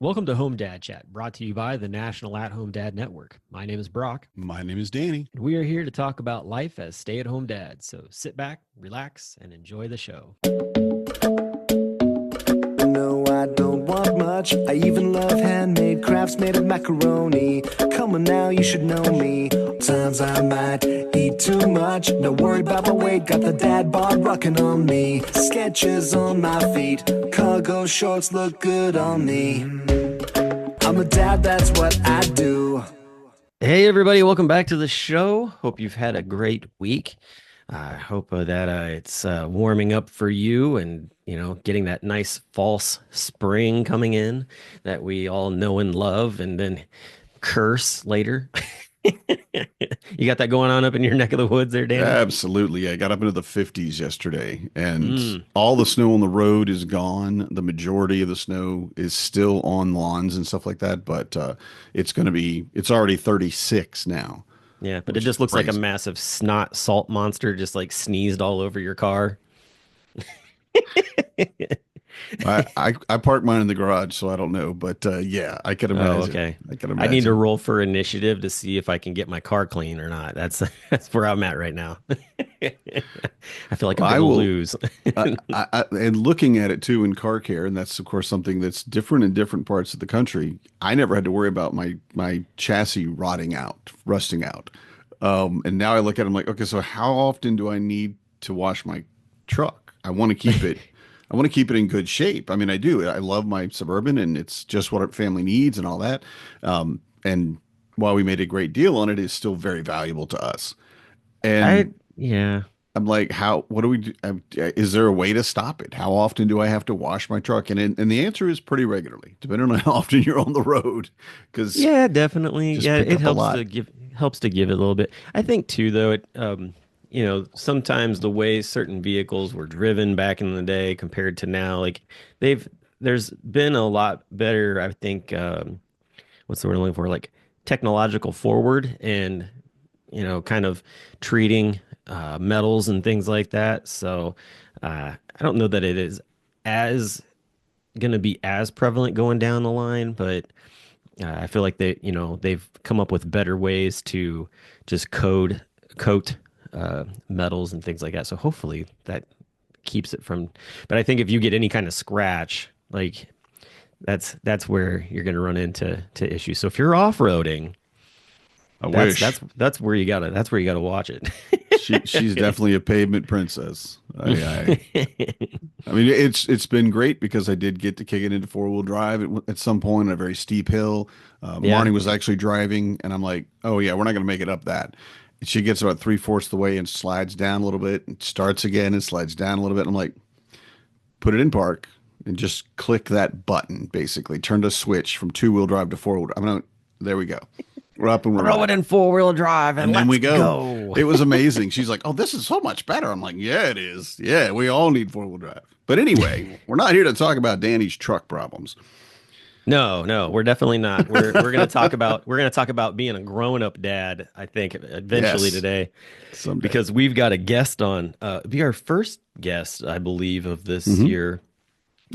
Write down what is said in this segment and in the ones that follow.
Welcome to Home Dad Chat, brought to you by the National At-Home Dad Network. My name is Brock, My name is Danny. and we are here to talk about life as stay-at-home dads. So sit back, relax, and enjoy the show. No, I don't want much. I even love handmade crafts made of macaroni. Come on now, you should know me. Times I might eat too much. No worry about my weight. Got the dad bod rocking on me. Sketches on my feet. Cargo shorts look good on me. I'm a dad, that's what I do. Hey, everybody, welcome back to the show. Hope you've had a great week. I hope that it's warming up for you and, getting that nice false spring coming in that we all know and love and then curse later. You got that going on up in your neck of the woods there, Dan? Absolutely. I got up into the 50s yesterday, and all the snow on the road is gone. The majority of the snow is still on lawns and stuff like that, but it's already 36 now. Yeah, but it just looks like a massive snot salt monster just like sneezed all over your car. I parked mine in the garage, so I don't know, but yeah, I can imagine. Oh, okay. I can I need to imagine. roll for initiative to see if I can get my car clean or not. That's where I'm at right now. I feel like I'm I gonna will. lose. And looking at it too in car care, and that's of course something that's different in different parts of the country. I never had to worry about my chassis rotting out, rusting out. And now I look at it, I'm like, okay, so how often do I need to wash my truck? I want to keep it. I want to keep it in good shape. I mean, I do. I love my Suburban, and it's just what our family needs and all that. And while we made a great deal on it, it's still very valuable to us. I And yeah. I'm like, what do we do? Is there a way to stop it? How often do I have to wash my truck? And the answer is pretty regularly, depending on how often you're on the road, because Yeah, definitely. just Yeah, pick it up a lot. helps to give it a little bit. I think too, though, sometimes the way certain vehicles were driven back in the day compared to now, like there's been a lot better, I think, what's the word I'm looking for? Like technological forward and, kind of treating metals and things like that. So I don't know that it is as going to be as prevalent going down the line, but I feel like they've come up with better ways to just coat metals and things like that. So hopefully that keeps it from. But I think if you get any kind of scratch, like that's where you're going to run into issues. So if you're off roading, I that's wish. that's that's where you gotta watch it. She's definitely a pavement princess. I mean, it's been great because I did get to kick it into four-wheel drive at some point on a very steep hill. Yeah. Marnie was actually driving, and I'm like, oh yeah, we're not going to make it up that. And she gets about three-fourths the way and slides down a little bit, and starts again and slides down a little bit. I'm like, put it in park and just click that button. Basically, turn the switch from two-wheel drive to four-wheel. I'm not. There we go. We're up and we're Throw running. it in 4-wheel drive and And then let's we go. go. It was amazing. She's like, "Oh, this is so much better." I'm like, "Yeah, it is. Yeah, we all need four-wheel drive." But anyway, we're not here to talk about Danny's truck problems. No, no, we're definitely not. We're gonna talk about being a grown-up dad, I think, eventually Yes, today, someday. because we've got a guest on. Be our first guest, I believe, of this Hmm. year.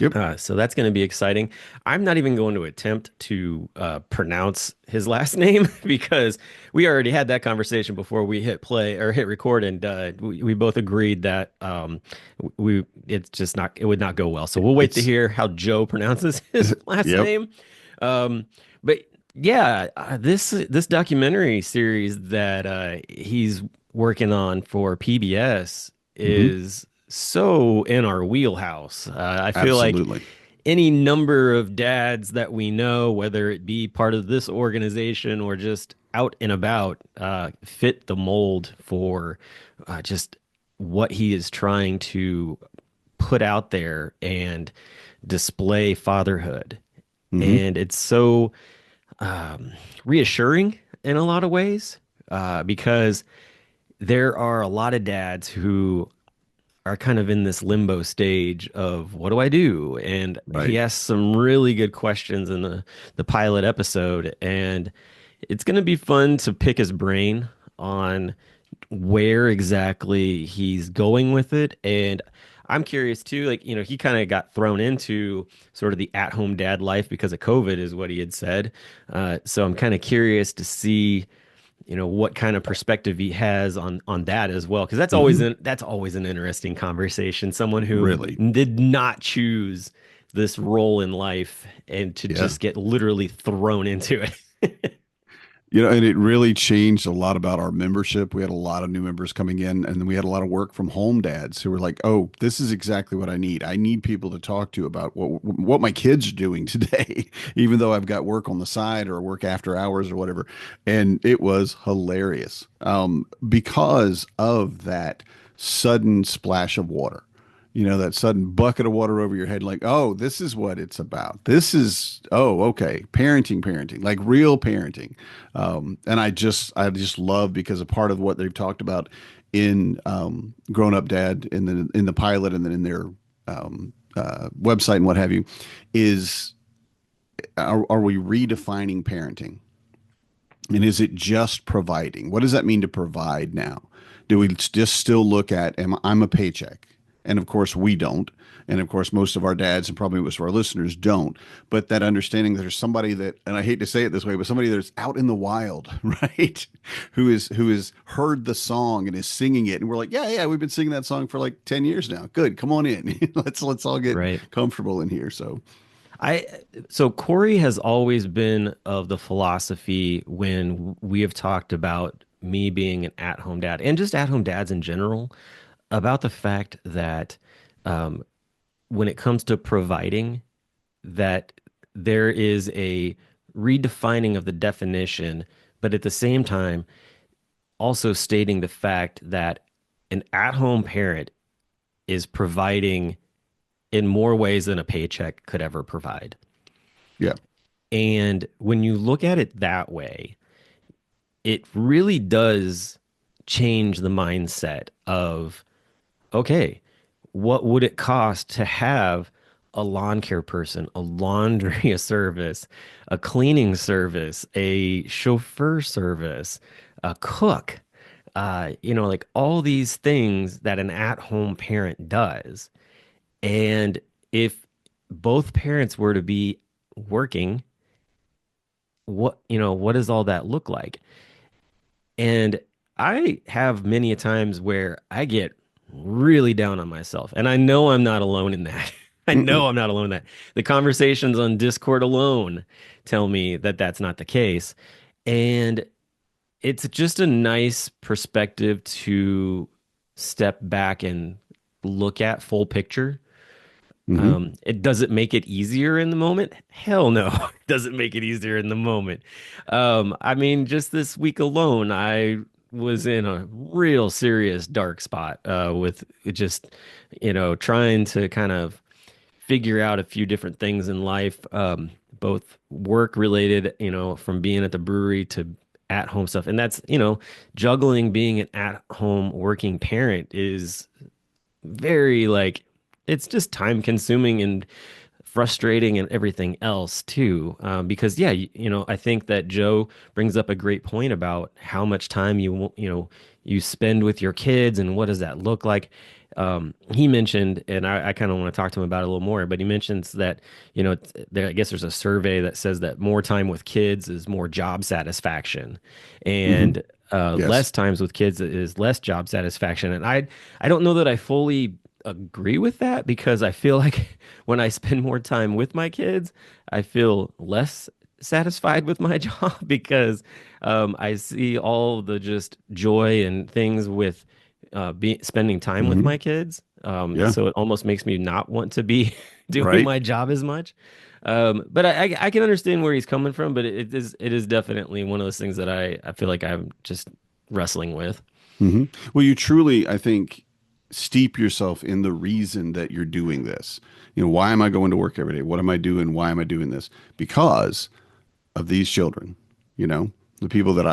Yep. So that's going to be exciting. I'm not even going to attempt to pronounce his last name because we already had that conversation before we hit play or hit record, and we both agreed that it would not go well. So we'll wait to It's hear how Joe pronounces his last yep. name. But yeah, this documentary series that he's working on for PBS Hmm. is so in our wheelhouse. I feel like Absolutely. any number of dads that we know, whether it be part of this organization or just out and about, fit the mold for just what he is trying to put out there and display fatherhood. Hmm. And it's so reassuring in a lot of ways because there are a lot of dads who are kind of in this limbo stage of what do I do? And he Right. asks some really good questions in the pilot episode, and it's going to be fun to pick his brain on where exactly he's going with it. And I'm curious too, like, he kind of got thrown into sort of the at-home dad life because of COVID, is what he had said. So I'm kind of curious to see, what kind of perspective he has on that as well, because Hmm. that's always an interesting conversation. Someone who Really. did not choose this role in life and to Yeah. just get literally thrown into it. And it really changed a lot about our membership. We had a lot of new members coming in, and then we had a lot of work from home dads who were like, "Oh, this is exactly what I need. I need people to talk to about what my kids are doing today, even though I've got work on the side or work after hours or whatever." And it was hilarious because of that sudden splash of water. That sudden bucket of water over your head, like, oh, this is what it's about. Oh, okay, parenting, like real parenting. And I just love because a part of what they've talked about in Grown Up Dad in the pilot and then in their website and what have you is are we redefining parenting? And is it just providing? What does that mean to provide now? Do we just still look at, I'm a paycheck? And of course, we don't. And of course, most of our dads and probably most of our listeners don't. But that understanding that there's somebody that, and I hate to say it this way, but somebody that's out in the wild, right? Who has heard the song and is singing it. And we're like, yeah, yeah, we've been singing that song for like 10 years now. Good. Come on in. Let's all get Right. comfortable in here. So, I so Corey has always been of the philosophy when we have talked about me being an at-home dad and just at-home dads in general, about the fact that um, when it comes to providing, that there is a redefining of the definition, but at the same time also stating the fact that an at-home parent is providing in more ways than a paycheck could ever provide. yeah. And when you look at it that way, it really does change the mindset of, okay, what would it cost to have a lawn care person, a laundry service, a cleaning service, a chauffeur service, a cook, like all these things that an at-home parent does. And if both parents were to be working, what does all that look like? And I have many a times where I get really down on myself, and I know I'm not alone in that. I Mm-mm. know I'm not alone in that. The conversations on Discord alone tell me that that's not the case. And it's just a nice perspective to step back and look at full picture. Hmm. It doesn't make it easier in the moment. Hell no, it doesn't make it easier in the moment. I mean, just this week alone, I was in a real serious dark spot with just, trying to kind of figure out a few different things in life, both work related, from being at the brewery to at home stuff. And that's, juggling being an at home working parent is very like, it's just time consuming and frustrating and everything else too. Because yeah, I think that Joe brings up a great point about how much time you spend with your kids and what does that look like. He mentioned, and I kind of want to talk to him about it a little more, but he mentions that, I guess there's a survey that says that more time with kids is more job satisfaction, Hmm. and Yes. less times with kids is less job satisfaction. And I don't know that I fully agree with that, because I feel like when I spend more time with my kids, I feel less satisfied with my job, because I see all the just joy and things with spending time with Hmm. my kids. Yeah. So it almost makes me not want to be doing Right. my job as much. But I can understand where he's coming from, but it is definitely one of those things that I feel like I'm just wrestling with. Hmm. Well, you truly, I think, steep yourself in the reason that you're doing this. Why am I going to work every day? What am I doing? Why am I doing this? Because of these children, the people that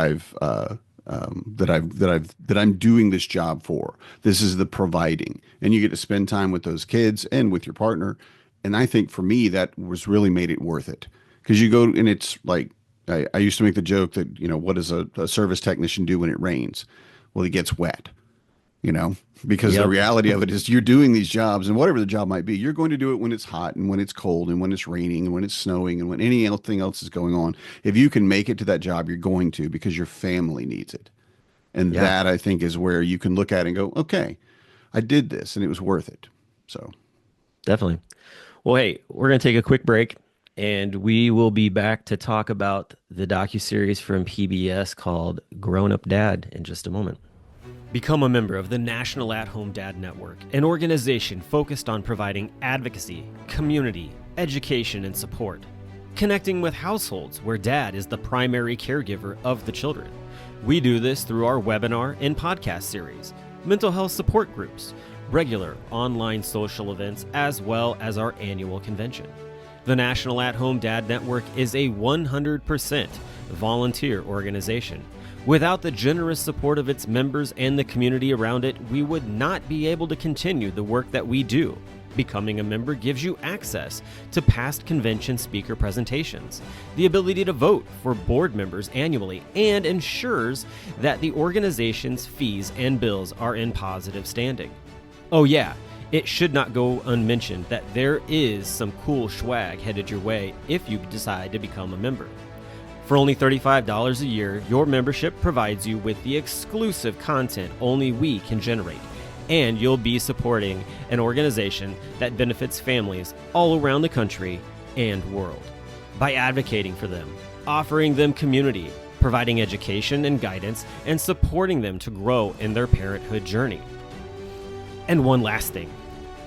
I'm doing this job for. This is the providing, and you get to spend time with those kids and with your partner. And I think for me, that was really made it worth it because you go and it's like I used to make the joke that what does a service technician do when it rains? Well, he gets wet. you know, because the Yep. reality of it is you're doing these jobs, and whatever the job might be, you're going to do it when it's hot and when it's cold and when it's raining and when it's snowing and when anything else is going on. If you can make it to that job, you're going to because your family needs it. And Yeah, that I think is where you can look at it and go, okay, I did this and it was worth it. So definitely. Well, hey, we're going to take a quick break and we will be back to talk about the docuseries from PBS called Grown Up Dad in just a moment. Become a member of the National At Home Dad Network, an organization focused on providing advocacy, community, education, and support, connecting with households where dad is the primary caregiver of the children. We do this through our webinar and podcast series, mental health support groups, regular online social events, as well as our annual convention. The National At Home Dad Network is a 100% volunteer organization. Without the generous support of its members and the community around it, we would not be able to continue the work that we do. Becoming a member gives you access to past convention speaker presentations, the ability to vote for board members annually, and ensures that the organization's fees and bills are in positive standing. Oh yeah, it should not go unmentioned that there is some cool swag headed your way if you decide to become a member. For only $35 a year, your membership provides you with the exclusive content only we can generate, and you'll be supporting an organization that benefits families all around the country and world. By advocating for them, offering them community, providing education and guidance, and supporting them to grow in their parenthood journey. And one last thing,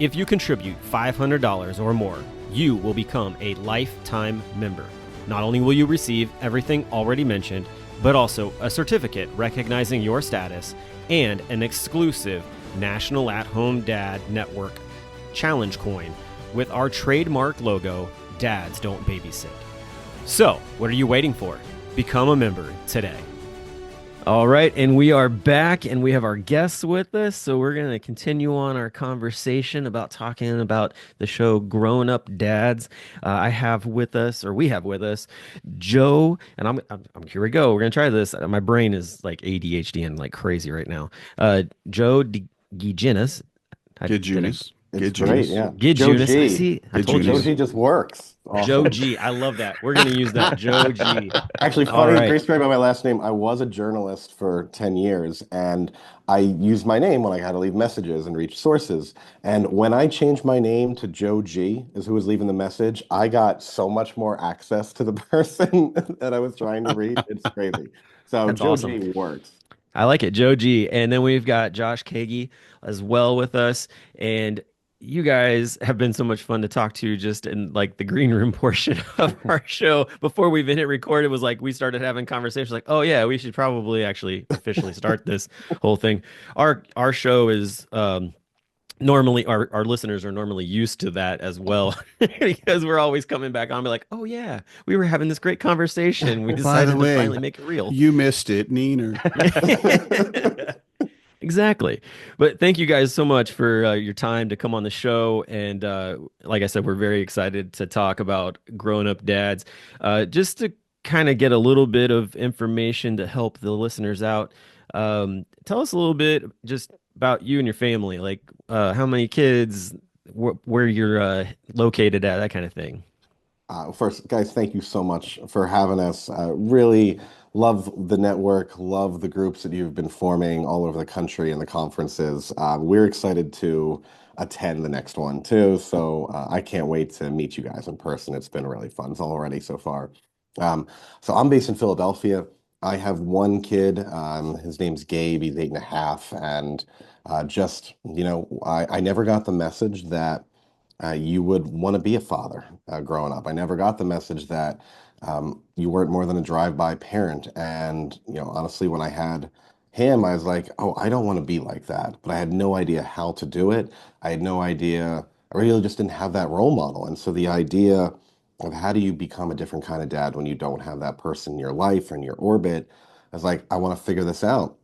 if you contribute $500 or more, you will become a lifetime member. Not only will you receive everything already mentioned, but also a certificate recognizing your status and an exclusive National At Home Dad Network challenge coin with our trademark logo, Dads Don't Babysit. So, what are you waiting for? Become a member today. All right, and we are back and we have our guests with us. So we're going to continue on our conversation about talking about the show Grown Up Dads. I have with us, or we have with us, Joe, and here we go. We're going to try this. My brain is like ADHD and like crazy right now. Joe DeGinis. Kid Did I? Junis. It's Kid great, Junis. yeah. Joe Gidjunis. I G. see. I Kid told Joe you. Junis. G just works. Joe Awesome. G. I love that. We're going to use that. Joe G. Actually, All funny, right. great story about my last name. I was a journalist for 10 years and I used my name when I had to leave messages and reach sources. And when I changed my name to Joe G, is who was leaving the message, I got so much more access to the person that I was trying to reach. It's crazy. So That's Joe awesome. G works. I like it, Joe G. And then we've got Josh Kagi as well with us. And you guys have been so much fun to talk to just in like the green room portion of our show. Before we even hit record, it was like we started having conversations like, oh yeah, we should probably actually officially start this whole thing. Our show is normally our listeners are normally used to that as well because we're always coming back on and be like, oh yeah, we were having this great conversation. We By the decided to way, finally make it real. you missed it, Neener. Exactly. But thank you guys so much for your time to come on the show. And like I said, we're very excited to talk about grown up dads. Just to kind of get a little bit of information to help the listeners out. Tell us a little bit just about you and your family, like how many kids, where you're located at, that kind of thing. First, guys, thank you so much for having us. Really love the network, love the groups that you've been forming all over the country and the conferences. We're excited to attend the next one too. So I can't wait to meet you guys in person. It's been really fun already so far. Um, so I'm based in Philadelphia. I have one kid. His name's Gabe. He's 8.5. And I never got the message that you would want to be a father growing up. I never got the message that you weren't more than a drive-by parent. And, honestly, when I had him, I was like, oh, I don't want to be like that. But I had no idea how to do it. I had no idea. I really just didn't have that role model. And so the idea of how do you become a different kind of dad when you don't have that person in your life or in your orbit, I was like, I want to figure this out.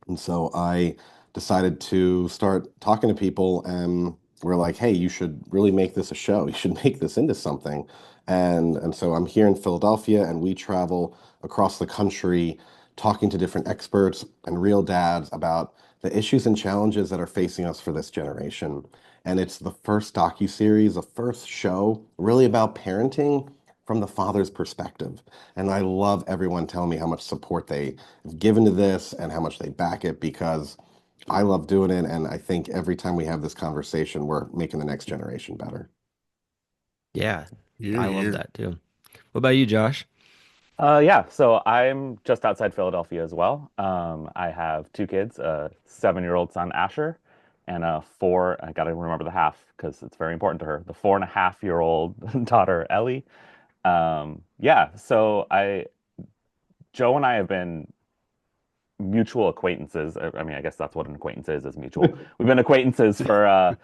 And so I decided to start talking to people, and we're like, hey, you should really make this a show. You should make this into something. And so I'm here in Philadelphia, and we travel across the country talking to different experts and real dads about the issues and challenges that are facing us for this generation. And it's the first docuseries, the first show really about parenting from the father's perspective. And I love everyone telling me how much support they have given to this and how much they back it because I love doing it. And I think every time we have this conversation, we're making the next generation better. Yeah, Here, I love here. that too. What about you, Josh? Yeah, so I'm just outside Philadelphia as well. I have two kids, a 7-year-old son, Asher, and a four, I gotta remember the half because it's very important to her, the 4.5-year-old daughter, Ellie. Yeah, so Joe and I have been mutual acquaintances. I mean, I guess that's what an acquaintance is mutual. We've been acquaintances for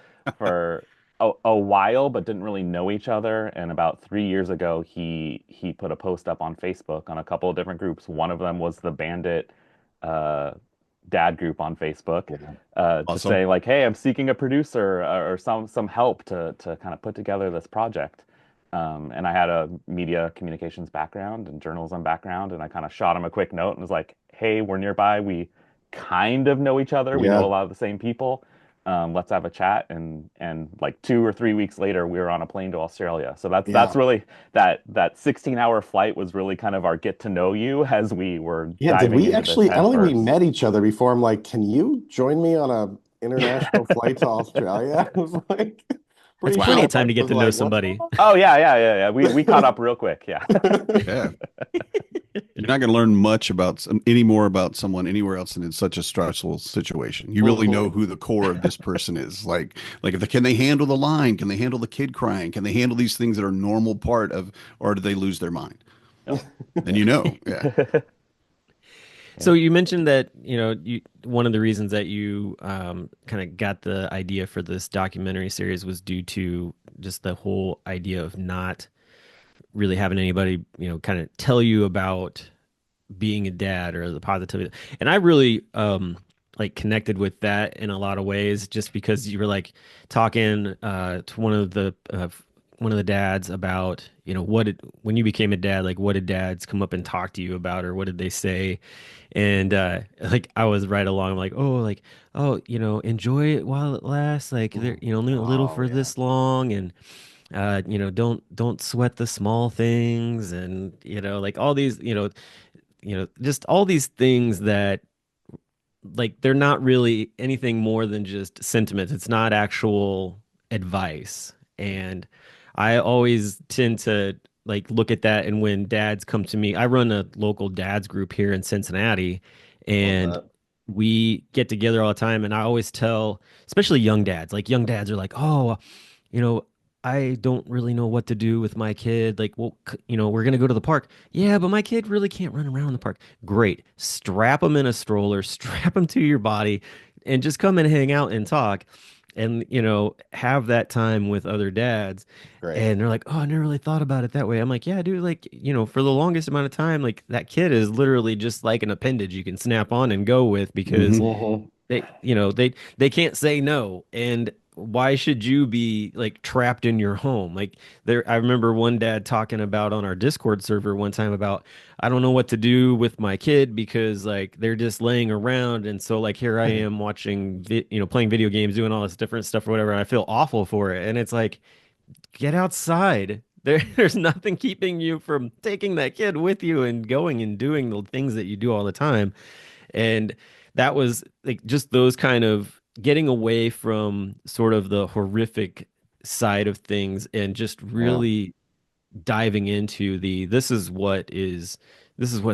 a while, but didn't really know each other. And about 3 years ago, he put a post up on Facebook on a couple of different groups. One of them was the Bandit uh, dad group on Facebook, Yeah. to Awesome. say like, "Hey, I'm seeking a producer or some help to kind of put together this project." And I had a media communications background and journalism background, and I kind of shot him a quick note and was like, "Hey, we're nearby. We kind of know each other. We know a Yeah. lot of the same people. Let's have a chat." And like 2 or 3 weeks later, we were on a plane to Australia. So that's Yeah. really that 16-hour flight was really kind of our get to know you as we were Yeah. Did diving we into this actually, I head don't think we first. met each other before. I'm like, can you join me on a international flight to Australia? I was like, That's pretty plenty sure of Wow. time Mike to get was to know like, what's going somebody. Oh yeah. We caught on? up real quick. Yeah. Yeah. You're not going to learn much about any more about someone anywhere else than in such a stressful situation. You really know Mhm. who the core of this person is. Like if can they handle the line? Can they handle the kid crying? Can they handle these things that are normal part of, or do they lose their mind? Yep. And you know, yeah. Yeah. So you mentioned that, you one of the reasons that you kind of got the idea for this documentary series was due to just the whole idea of not really having anybody, kind of tell you about being a dad or the positivity. And I really like connected with that in a lot of ways just because you were like talking to one of the dads about, when you became a dad, like what did dads come up and talk to you about or what did they say? And like I was right along like, oh, enjoy it while it lasts, like they're, only a little Oh, for yeah. this long, and don't sweat the small things, and like all these, just all these things that like they're not really anything more than just sentiments. It's not actual advice. And I always tend to like look at that. And when dads come to me, I run a local dads group here in Cincinnati, Love and that. we get together all the time. And I always tell, especially young dads are like, oh, you know, I don't really know what to do with my kid. Like, well, we're going to go to the park. Yeah, but my kid really can't run around in the park. Great. Strap them in a stroller, strap them to your body, and just come and hang out and talk and, have that time with other dads. Great. And they're like, oh, I never really thought about it that way. I'm like, yeah, dude, like, for the longest amount of time, like that kid is literally just like an appendage you can snap on and go with because Hmm. Hmm. they can't say no. And why should you be like trapped in your home? Like there, I remember one dad talking about on our Discord server one time about, I don't know what to do with my kid because like they're just laying around, and so like here I am watching playing video games, doing all this different stuff or whatever, and I feel awful for it. And it's like, get outside. There's nothing keeping you from taking that kid with you and going and doing the things that you do all the time. And that was like just those kind of getting away from sort of the horrific side of things and just Yeah. really diving into this is what's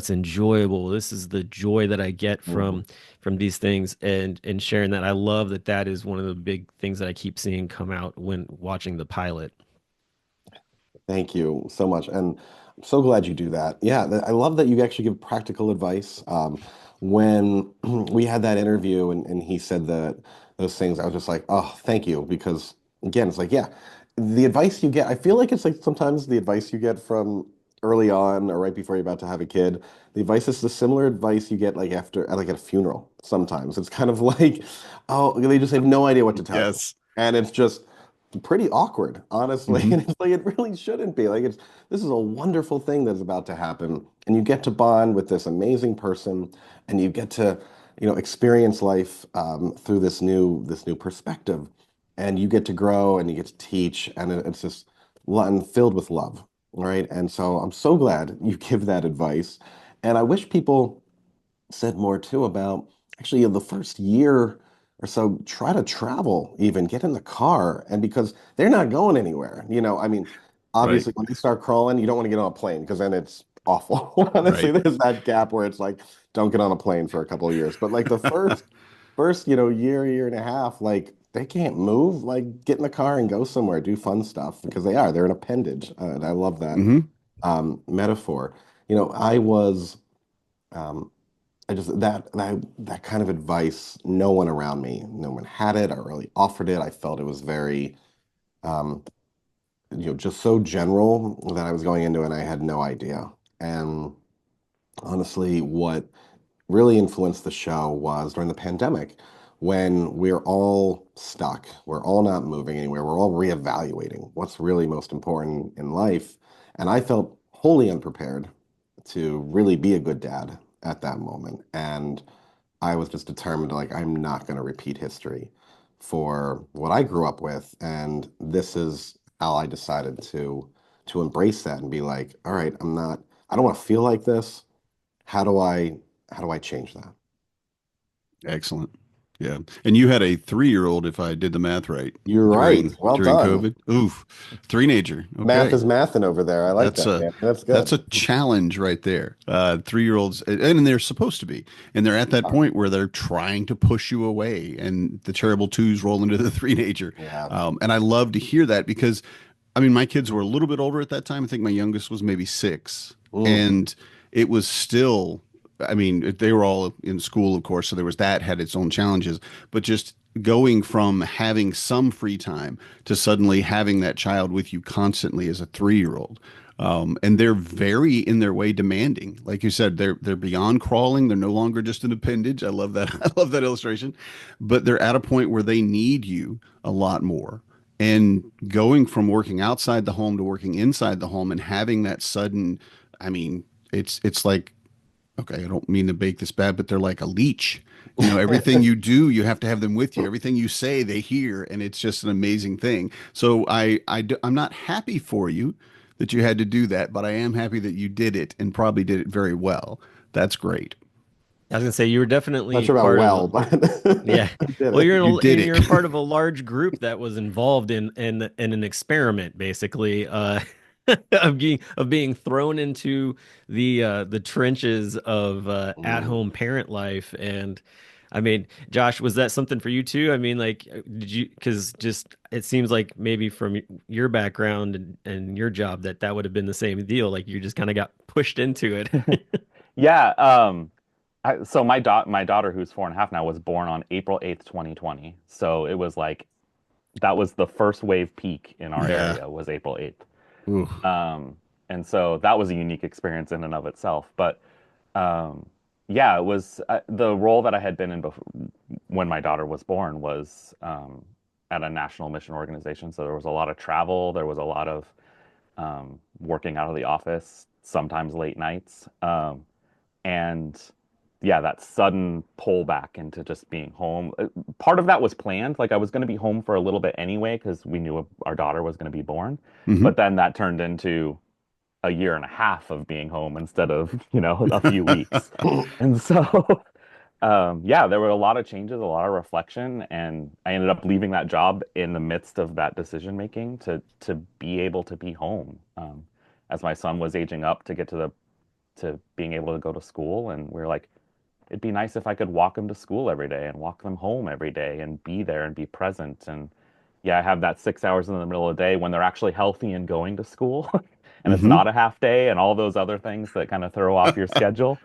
enjoyable. This is the joy that I get Mhm. from these things, and sharing that. I love that that is one of the big things that I keep seeing come out when watching the pilot. Thank you so much. And I'm so glad you do that. Yeah, I love that you actually give practical advice. When we had that interview and he said that those things, I was just like, oh, thank you. Because again, it's like, yeah, the advice you get, I feel like it's like sometimes the advice you get from early on or right before you're about to have a kid, the advice is the similar advice you get like after, like at a funeral sometimes. It's kind of like, oh, they just have no idea what to tell you. Yes. And it's just, pretty awkward, honestly. Hmm. And it's like it really shouldn't be. Like it's this is a wonderful thing that's about to happen, and you get to bond with this amazing person, and you get to, experience life through this new perspective, and you get to grow and you get to teach, and it's just and filled with love, right? And so I'm so glad you give that advice, and I wish people said more too about actually the first year or so, try to travel, even get in the car. And because they're not going anywhere, I mean, Right. obviously when they start crawling, you don't want to get on a plane because then it's awful. Honestly, Right. there's that gap where it's like, don't get on a plane for a couple of years. But like the first year and a half, like they can't move, like get in the car and go somewhere, do fun stuff because they're an appendage. And I love that Hmm. metaphor. I was um, I just that kind of advice, no one around me, no one had it or really offered it. I felt it was very, um, just so general that I was going into it and I had no idea. And honestly, what really influenced the show was during the pandemic when we're all stuck, we're all not moving anywhere, we're all reevaluating what's really most important in life. And I felt wholly unprepared to really be a good dad at that moment. And I was just determined, like, I'm not going to repeat history for what I grew up with. And this is how I decided to embrace that and be like, all right, I don't want to feel like this. How do I how do I change that? Excellent. Yeah. And you had a 3-year-old, if I did the math right, You're right. during Well during done. COVID. Oof. Three-nager. Math Okay. is mathing over there. I like That's that, a man. That's that's a good. challenge right there. 3-year-olds, and they're supposed to be, and they're at that point where they're trying to push you away, and the terrible twos roll into the three-nager. Yeah. And I love to hear that because, I mean, my kids were a little bit older at that time. I think my youngest was maybe 6, Mm. and it was still. I mean, they were all in school, of course, so there was that had its own challenges, but just going from having some free time to suddenly having that child with you constantly as a 3-year-old. And they're very in their way demanding. Like you said, they're beyond crawling. They're no longer just an appendage. I love that. I love that illustration. But they're at a point where they need you a lot more. And going from working outside the home to working inside the home and having that sudden, I mean, it's like, okay, I don't mean to make this bad, but they're like a leech. Everything you do, you have to have them with you. Everything you say, they hear, and it's just an amazing thing. So I'm not happy for you that you had to do that, but I am happy that you did it and probably did it very well. That's great. I was gonna say you were Not definitely sure about part well, of. but Yeah. I did Well, it. You did and it. you're a part of a large group that was involved in an experiment, basically, of being thrown into the trenches of Mm. at-home parent life. And I mean, Josh, was that something for you too? I mean, like, did you? Because just it seems like maybe from your background and your job that would have been the same deal. Like you just kind of got pushed into it. Yeah. So my daughter, who's 4.5 now, was born on April 8th, 2020. So it was like that was the first wave peak in our Yeah. area was April 8th. Ooh. Um, and so that was a unique experience in and of itself. But um, yeah, it was the role that I had been in before, when my daughter was born was at a national mission organization. So there was a lot of travel. There was a lot of working out of the office, sometimes late nights. And yeah, that sudden pullback into just being home. Part of that was planned. Like I was going to be home for a little bit anyway because we knew our daughter was going to be born. Hmm. But then that turned into a year and a half of being home instead of, a few weeks. And so, yeah, there were a lot of changes, a lot of reflection, and I ended up leaving that job in the midst of that decision making to be able to be home. As my son was aging up to get to being able to go to school, and we are like, it'd be nice if I could walk them to school every day and walk them home every day and be there and be present. And yeah, I have that 6 hours in the middle of the day when they're actually healthy and going to school and it's Hmm. not a half day and all those other things that kind of throw off your schedule.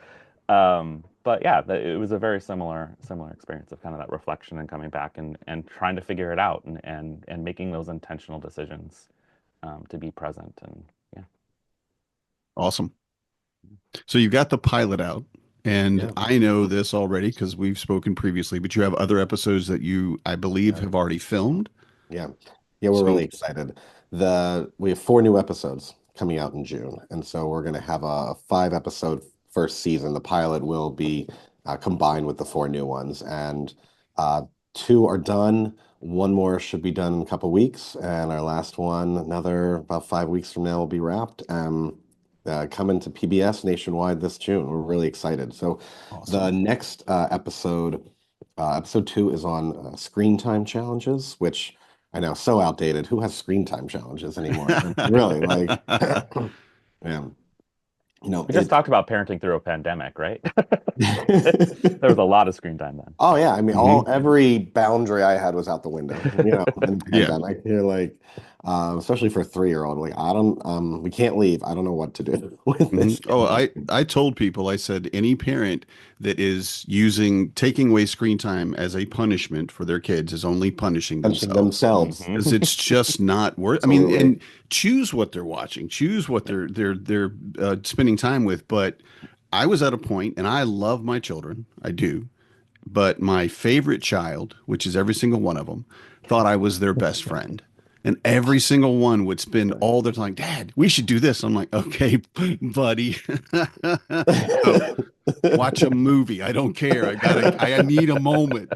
But yeah, it was a very similar experience of kind of that reflection and coming back and trying to figure it out and making those intentional decisions to be present. And yeah. Awesome. So you've got the pilot out, and Yeah. I know this already because we've spoken previously, but you have other episodes that you, I believe, Yeah. have already filmed. Yeah. Yeah, we're really So excited. We have 4 new episodes coming out in June, and so we're going to have a 5 episode first season. The pilot will be combined with the 4 new ones, and uh, 2 are done. One more should be done in a couple weeks, and our last one, another about 5 weeks from now, will be wrapped. Coming to PBS nationwide this June. We're really excited. So, the awesome. next episode 2, is on screen time challenges, which I know, so outdated. Who has screen time challenges anymore? Really, like, yeah, We just it. talked about parenting through a pandemic, right? There was a lot of screen time then. Oh yeah, I mean, hmm every boundary I had was out the window, in Yeah. pandemic. You're like, especially for a 3-year-old, like I don't, we can't leave. I don't know what to do with this Oh, kid. I told people, I said any parent that is taking away screen time as a punishment for their kids is only punishing Punching themselves. themselves. Because Hmm. it's just not worth. I mean, Absolutely. and choose what they're watching, choose what they're spending time with. But I was at a point, and I love my children, I do. But my favorite child, which is every single one of them, thought I was their best friend. And every single one would spend all their time, Dad, we should do this. I'm like, okay, buddy. Go watch a movie. I don't care. I need a moment.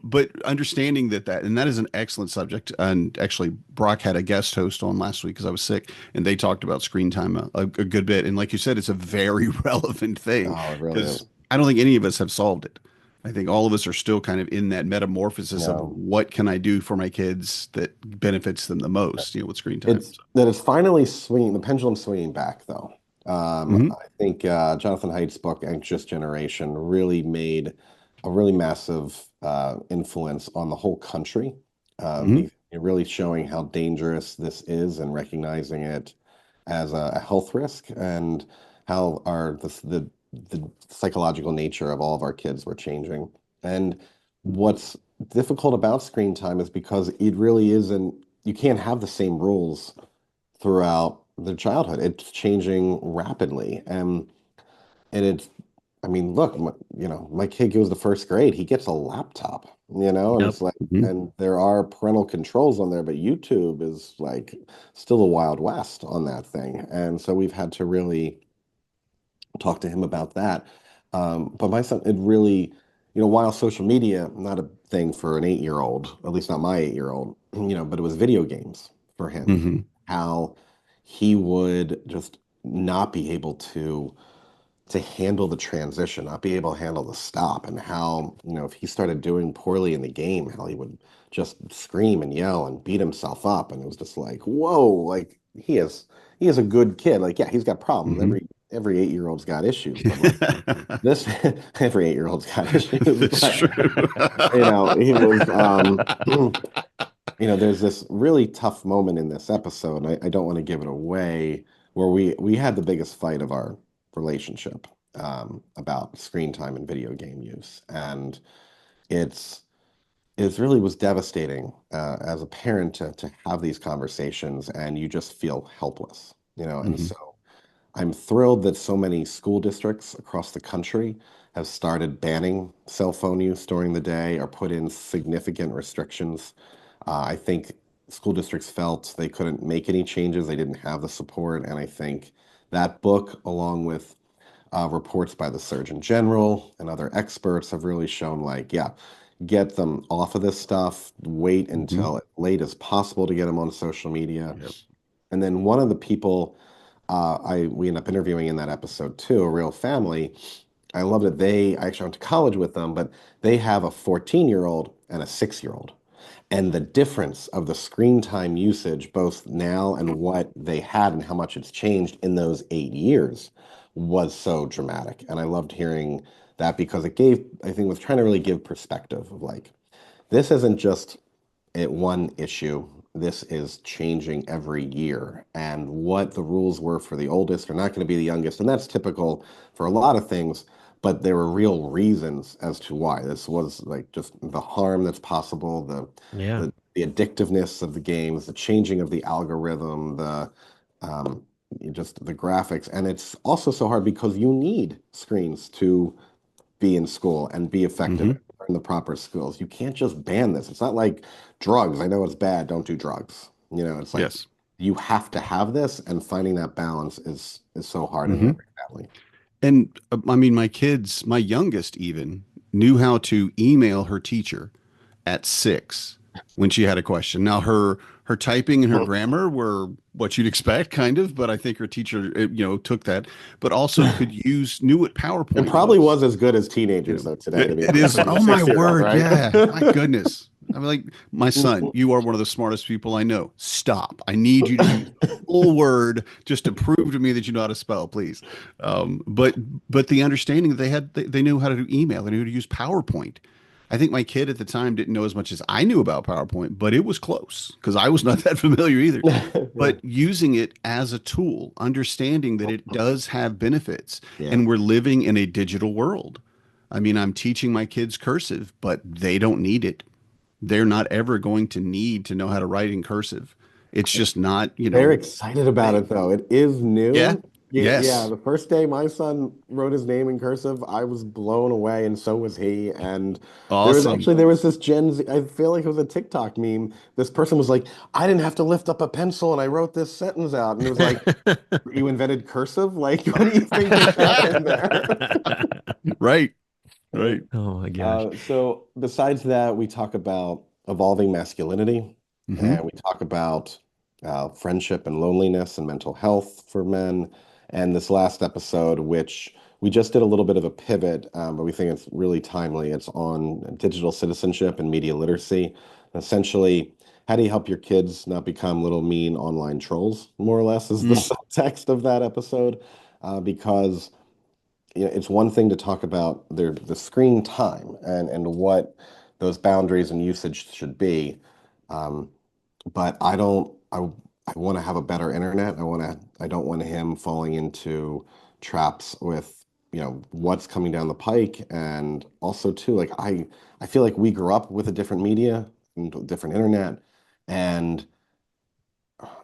But understanding and that is an excellent subject. And actually, Brock had a guest host on last week because I was sick, and they talked about screen time a good bit. And like you said, it's a very relevant thing Oh, it really because is. I don't think any of us have solved it. I think all of us are still kind of in that metamorphosis of No. what can I do for my kids that benefits them the most, with screen time. It's that it's finally swinging, the pendulum swinging back, though. hmm I think Jonathan Haidt's book, Anxious Generation, really made a really massive influence on the whole country. hmm Really showing how dangerous this is and recognizing it as a health risk and how the psychological nature of all of our kids were changing. And what's difficult about screen time is because it really isn't, you can't have the same rules throughout their childhood. It's changing rapidly. And it's, I mean, look, my kid goes to first grade, he gets a laptop, and Yep. it's like, hmm and there are parental controls on there, but YouTube is like still a wild west on that thing. And so we've had to really talk to him about that. But my son, it really, while social media, not a thing for an 8-year-old, at least not my 8-year-old, but it was video games for him, hmm how he would just not be able to handle the transition, not be able to handle the stop, and how, if he started doing poorly in the game, how he would just scream and yell and beat himself up. And it was just like, whoa, like he is a good kid. Like, yeah, he's got problems. hmm Every 8-year-old's got issues, but like this every 8-year-old's got issues. It's But true. he was there's this really tough moment in this episode, and I don't want to give it away, where we had the biggest fight of our relationship about screen time and video game use. And it's it really was devastating as a parent to have these conversations, and you just feel helpless, and hmm so I'm thrilled that so many school districts across the country have started banning cell phone use during the day or put in significant restrictions. I think school districts felt they couldn't make any changes, they didn't have the support, and I think that book, along with reports by the Surgeon General and other experts, have really shown, like, yeah, get them off of this stuff, wait hmm until late as possible to get them on social media. Yep. And then one of the people I we end up interviewing in that episode too, a real family. I love that I actually went to college with them, but they have a 14-year-old and a 6-year-old. And the difference of the screen time usage, both now and what they had and how much it's changed in those 8 years, was so dramatic. And I loved hearing that because I think, was trying to really give perspective of like, this isn't just one issue. This is changing every year. And what the rules were for the oldest are not going to be the youngest. And that's typical for a lot of things, but there were real reasons as to why. This was like just the harm that's possible, Yeah. the addictiveness of the games, the changing of the algorithm, um, just the graphics. And it's also so hard because you need screens to be in school and be effective hmm at in the proper schools. You can't just ban this. It's not like drugs. I know it's bad. Don't do drugs. It's like Yes. you have to have this, and finding that balance is so hard in Hmm. every family. And I mean, my kids, my youngest even knew how to email her teacher at 6 when she had a question. Now her typing and her grammar were what you'd expect, kind of, but I think her teacher, took that, but also knew what It PowerPoint probably was. was as good as You teenagers know, though today, to it, be it honest. is. I mean, Oh my 6-year-old, word, right? yeah. My goodness. I'm like, my son, you are one of the smartest people I know. Stop. I need you to use the full word just to prove to me that you know how to spell, please. But the understanding that they knew how to do email, they knew how to use PowerPoint. I think my kid at the time didn't know as much as I knew about PowerPoint, but it was close because I was not that familiar either. Yeah. But using it as a tool, understanding that it does have benefits, Yeah. and we're living in a digital world. I mean, I'm teaching my kids cursive, but they don't need it. They're not ever going to need to know how to write in cursive. It's just not, They're excited about they, it though. It is yeah, new. Yeah, yeah. yes, The first day my son wrote his name in cursive, I was blown away, and so was he. And awesome. there was this Gen Z, I feel like it was a TikTok meme. This person was like, I didn't have to lift up a pencil and I wrote this sentence out. And it was like, you invented cursive? Like, what do you think just happened there? Right, Right. right. Oh my gosh. So besides that, we talk about evolving masculinity, Hmm. and we talk about friendship and loneliness and mental health for men. And this last episode, which we just did a little bit of a pivot, but we think it's really timely. It's on digital citizenship and media literacy. Essentially, how do you help your kids not become little mean online trolls, more or less, is the Mm. subtext of that episode. Because it's one thing to talk about the screen time and what those boundaries and usage should be. Um, but I want to have a better internet. I don't want him falling into traps with, what's coming down the pike. And also too, like I feel like we grew up with a different media and different internet. And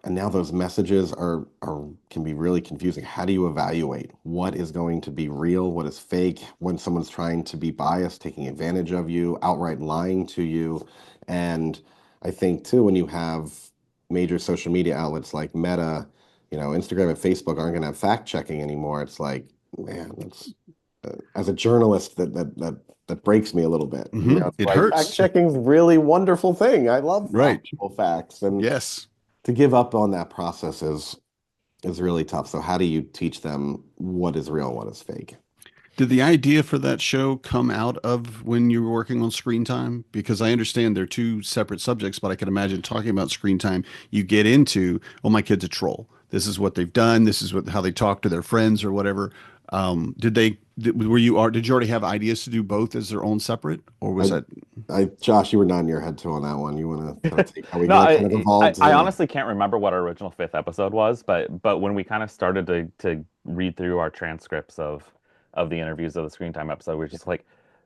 and now those messages are can be really confusing. How do you evaluate what is going to be real, what is fake, when someone's trying to be biased, taking advantage of you, outright lying to you? And I think too, when you have major social media outlets like Meta, Instagram and Facebook aren't going to have fact checking anymore. It's like, man, it's as a journalist that breaks me a little bit. It's It like fact hurts. checking's really wonderful thing. I love Right. factual facts, and Yes. to give up on that process is really tough. So how do you teach them what is real, what is fake? Did the idea for that show come out of when you were working on screen time? Because I understand they're two separate subjects, but I can imagine talking about screen time, you get into, oh, my kid's a troll. This is what they've done. This is how they talk to their friends or whatever. Did you already have ideas to do both as their own separate, or was I, that? Josh, you were nodding your head too on that one. You want to kind of take how we No, kind of evolved? I Yeah. honestly can't remember what our original fifth episode was, but when we kind of started to read through our transcripts of the interviews of the screen time episode, we were just like,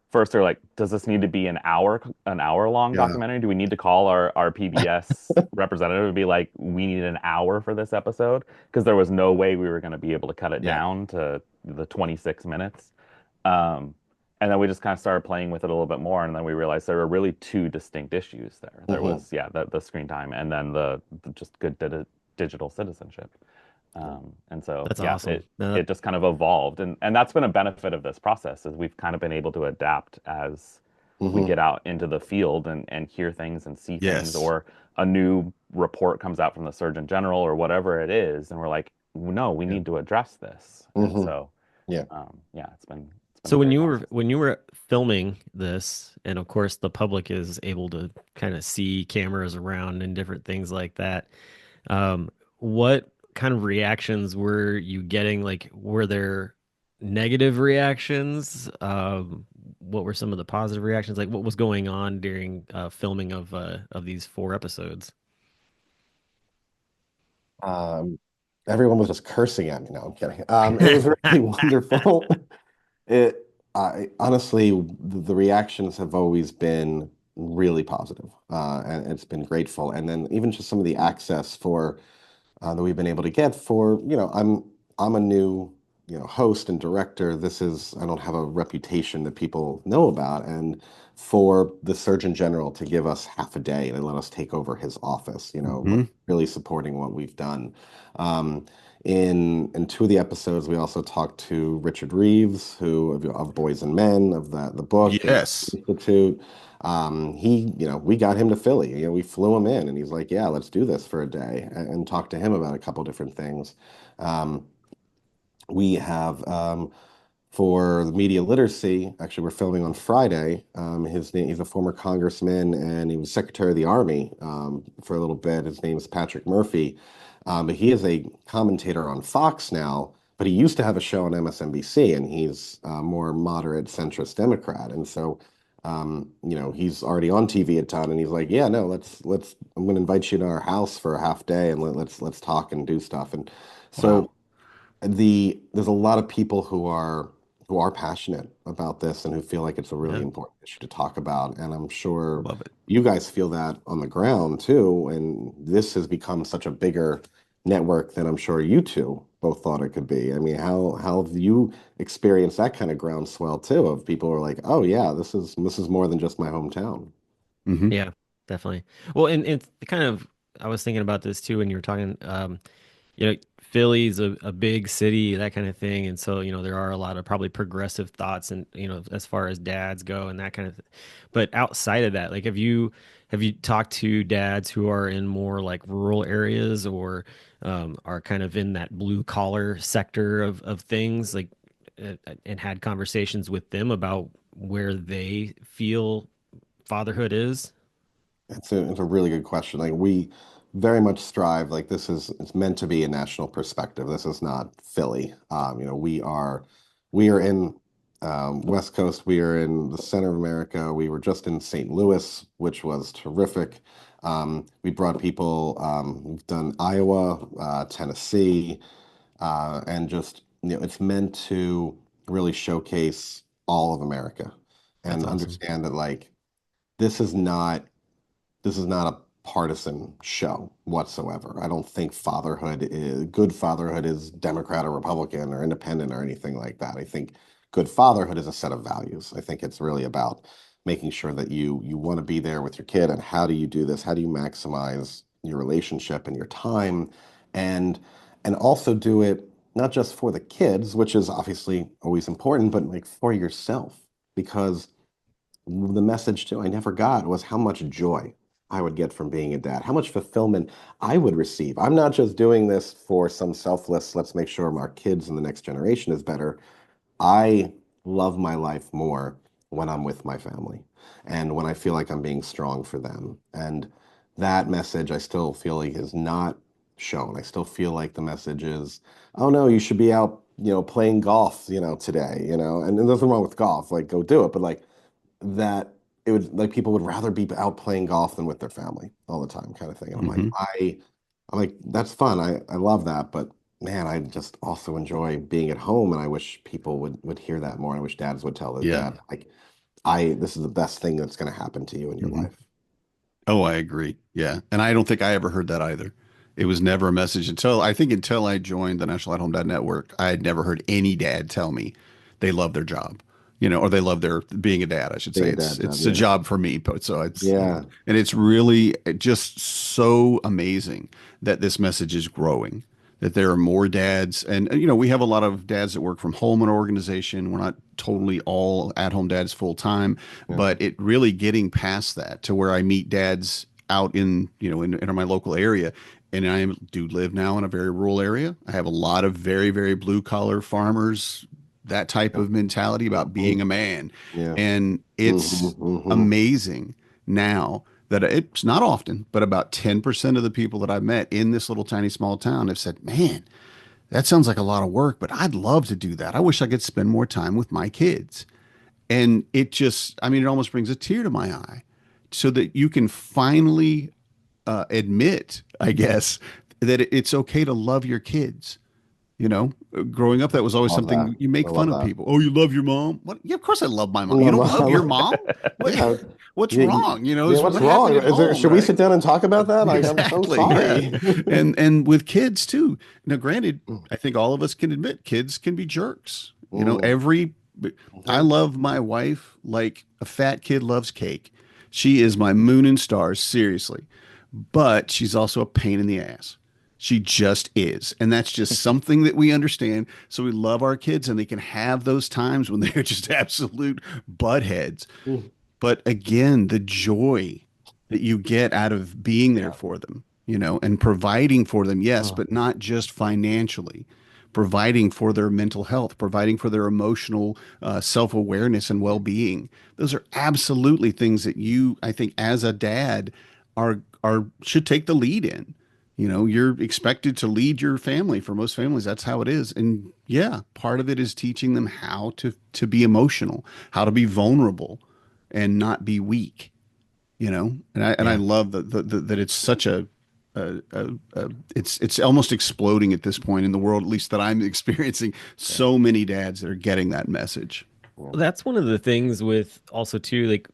first they're like, does this need to be an hour long Yeah. documentary? Do we need to call our PBS representative and be like, we need an hour for this episode? Because there was no way we were going to be able to cut it Yeah. down to the 26 minutes. Um, and then we just kind of started playing with it a little bit more, and then we realized there were really two distinct issues there. There Hmm. was, yeah, the screen time, and then the just good digital citizenship. And so, That's yeah, awesome. No, it just kind of evolved, and that's been a benefit of this process is we've kind of been able to adapt as we Hmm. get out into the field and hear things and see things, Yes. or a new report comes out from the Surgeon General or whatever it is, and we're like, no, we Yeah. need to address this. And Hmm. so, Yeah. yeah, it's been so a when great you were process. filming this, and of course the public is able to kind of see cameras around and different things like that, what kind of reactions were you getting? Like, were there negative reactions? What were some of the positive reactions? Like, what was going on during filming of these four episodes? Um, Everyone was just cursing at me. No, I'm kidding. It was really wonderful. I honestly, the reactions have always been really positive, and it's been grateful. And then even just some of the access for that we've been able to get for, I'm a new host and director, I don't have a reputation that people know about. And for the Surgeon General to give us half a day and let us take over his office, like Hmm. really supporting what we've done. Um, in two of the episodes, we also talked to Richard Reeves, who of Boys and Men, of the book and Yes. Institute. We got him to Philly. We flew him in, and he's like, "Yeah, let's do this for a day," and talk to him about a couple different things. Um, we have for the media literacy. Actually, we're filming on Friday. His name, he's a former congressman and he was Secretary of the Army for a little bit. His name is Patrick Murphy, but he is a commentator on Fox now. But he used to have a show on MSNBC, and he's a more moderate centrist Democrat. And so, he's already on TV a ton, and he's like, "Yeah, no, let's. I'm going to invite you to our house for a half day, and let's talk and do stuff." And Wow. so there's a lot of people who are passionate about this and who feel like it's a really Yeah. important issue to talk about. And I'm sure Love it. you guys feel that on the ground too. And this has become such a bigger network than I'm sure you two both thought it could be. I mean, how have you experienced that kind of groundswell too of people who are like, oh yeah, this is more than just my hometown. Hmm. Yeah, definitely. Well, and it's kind of I was thinking about this too when you were talking. Philly's a big city, that kind of thing, and so there are a lot of probably progressive thoughts, and as far as dads go and that kind of thing. But outside of that, like, have you talked to dads who are in more like rural areas or are kind of in that blue collar sector of things, like, and had conversations with them about where they feel fatherhood is? It's a really good question. Like we very much strive, like it's meant to be a national perspective. This is not Philly. We are in West Coast. We are in the center of America. We were just in St. Louis, which was terrific. We brought people. We've done Iowa, Tennessee, and just it's meant to really showcase all of America That's and awesome. understand that like this is not this is not a partisan show whatsoever. I don't think good fatherhood is Democrat or Republican or independent or anything like that. I think good fatherhood is a set of values. I think it's really about making sure that you want to be there with your kid and how do you do this? How do you maximize your relationship and your time and also do it not just for the kids, which is obviously always important, but like for yourself because the message too I never got was how much joy I would get from being a dad, how much fulfillment I would receive. I'm not just doing this for some selfless, let's make sure our kids and the next generation is better. I love my life more when I'm with my family and when I feel like I'm being strong for them. And that message I still feel like is not shown. I still feel like the message is, oh no, you should be out, playing golf, today, and there's nothing wrong with golf, like go do it. But like that it would like people would rather be out playing golf than with their family all the time kind of thing. And Hmm. I'm like, that's fun. I love that. But man, I just also enjoy being at home and I wish people would hear that more. I wish dads would tell their Yeah. dad, like, this is the best thing that's gonna happen to you in your Hmm. life. Oh, I agree. Yeah. And I don't think I ever heard that either. It was never a message until I joined the National at Home Dad Network. I had never heard any dad tell me they love their job, or they love their being a dad, I should Being say. a It's dad job, it's a yeah. job for me, but so Yeah. it's really just so amazing that this message is growing. That there are more dads, and we have a lot of dads that work from home in our organization. We're not totally all at-home dads full time, Yeah. but it really getting past that to where I meet dads out in my local area, and I do live now in a very rural area. I have a lot of very, very blue collar farmers, that type Yeah. of mentality about being Mhm. a man, Yeah. and Hmm. it's Hmm. amazing now that it's not often, but about 10% of the people that I've met in this little tiny small town have said, "Man, that sounds like a lot of work, but I'd love to do that. I wish I could spend more time with my kids." And it just, I mean, it almost brings a tear to my eye so that you can finally admit, I guess, that it's okay to love your kids You know, growing up, that was always Love that. something you I make love fun of that. people. Oh, you love your mom? What? Yeah, of course I love my mom. You No, don't love your no, mom? What? yeah, What's yeah, wrong? You know, yeah. is What's what happened wrong? at home, Should we right? sit down and talk about that? I'm so Exactly. Yeah. sorry. And with kids too. Now, granted, I think all of us can admit kids can be jerks. You know, Mm, I mhm. love my wife like a fat kid loves cake. She is my moon and stars, seriously. But she's also a pain in the ass. She just is. And that's just something that we understand. So we love our kids and they can have those times when they're just absolute buttheads. Mm. But again, the joy that you get out of being there Yeah. for them, you know, and providing for them, yes, Oh, but not just financially, providing for their mental health, providing for their emotional self-awareness and well-being. Those are absolutely things that you, I think, as a dad, are should take the lead in. You know, you're expected to lead your family. For most families, that's how it is. And yeah, part of it is teaching them how to be emotional, how to be vulnerable and not be weak, you know? And I Yeah. love that it's such a it's almost exploding at this point in the world, at least that I'm experiencing yeah. so many dads that are getting that message. Yeah. That's one of the things with also too, like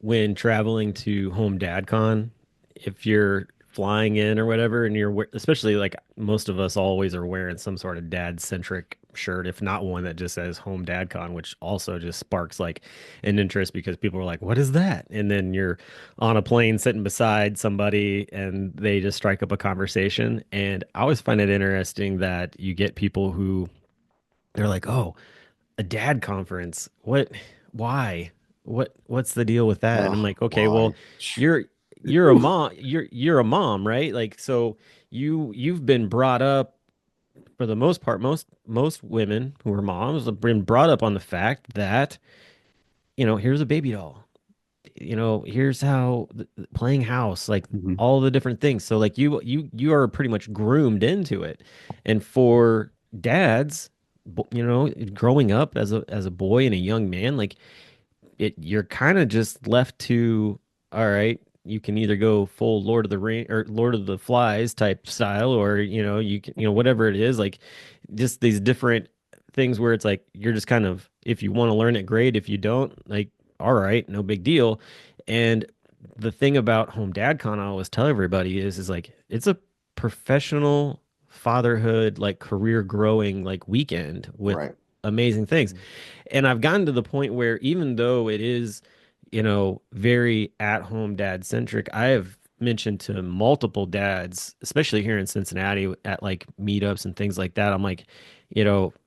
when traveling to home dad con, if you're flying in or whatever, and especially like most of us always are wearing some sort of dad centric shirt, if not one that just says home dad con, which also just sparks like an interest because people are like, what is that? And then you're on a plane sitting beside somebody and they just strike up a conversation. And I always find it interesting that you get people who they're like, oh, a dad conference. Why? What's the deal with that? And I'm Oh, like, okay, well, why? you're you're a Oof. mom, you're a mom, right? Like so you've been brought up for the most part, most women who are moms have been brought up on the fact that, here's a baby doll. Here's how playing house, like Mhm. all the different things. So like you are pretty much groomed into it. And for dads, growing up as a boy and a young man, like you're kind of just left to, all right, you can either go full Lord of the Ring or Lord of the Flies type style, or you can, whatever it is, like just these different things where it's like you're just kind of, if you want to learn it, great. If you don't, like, all right, no big deal. And the thing about Home Dad Con, I always tell everybody is like it's a professional fatherhood, like career growing like weekend with Right. amazing things. And I've gotten to the point where even though it is, very at home dad centric, I have mentioned to multiple dads, especially here in Cincinnati at like meetups and things like that. I'm like,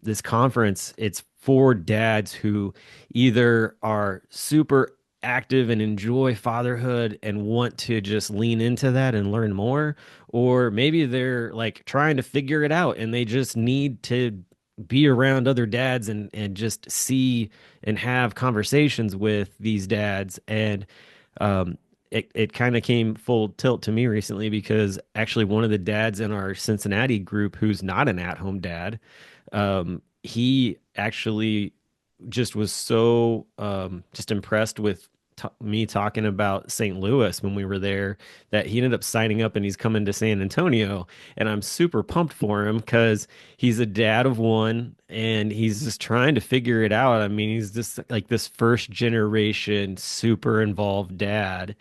this conference, it's for dads who either are super active and enjoy fatherhood and want to just lean into that and learn more, or maybe they're like trying to figure it out and they just need to be around other dads and just see and have conversations with these dads. And um it kind of came full tilt to me recently because actually one of the dads in our Cincinnati group who's not an at-home dad, he actually just was so just impressed with me talking about St. Louis when we were there that he ended up signing up and he's coming to San Antonio. And I'm super pumped for him because he's a dad of one and he's just trying to figure it out. I mean, he's just like this first generation, super involved dad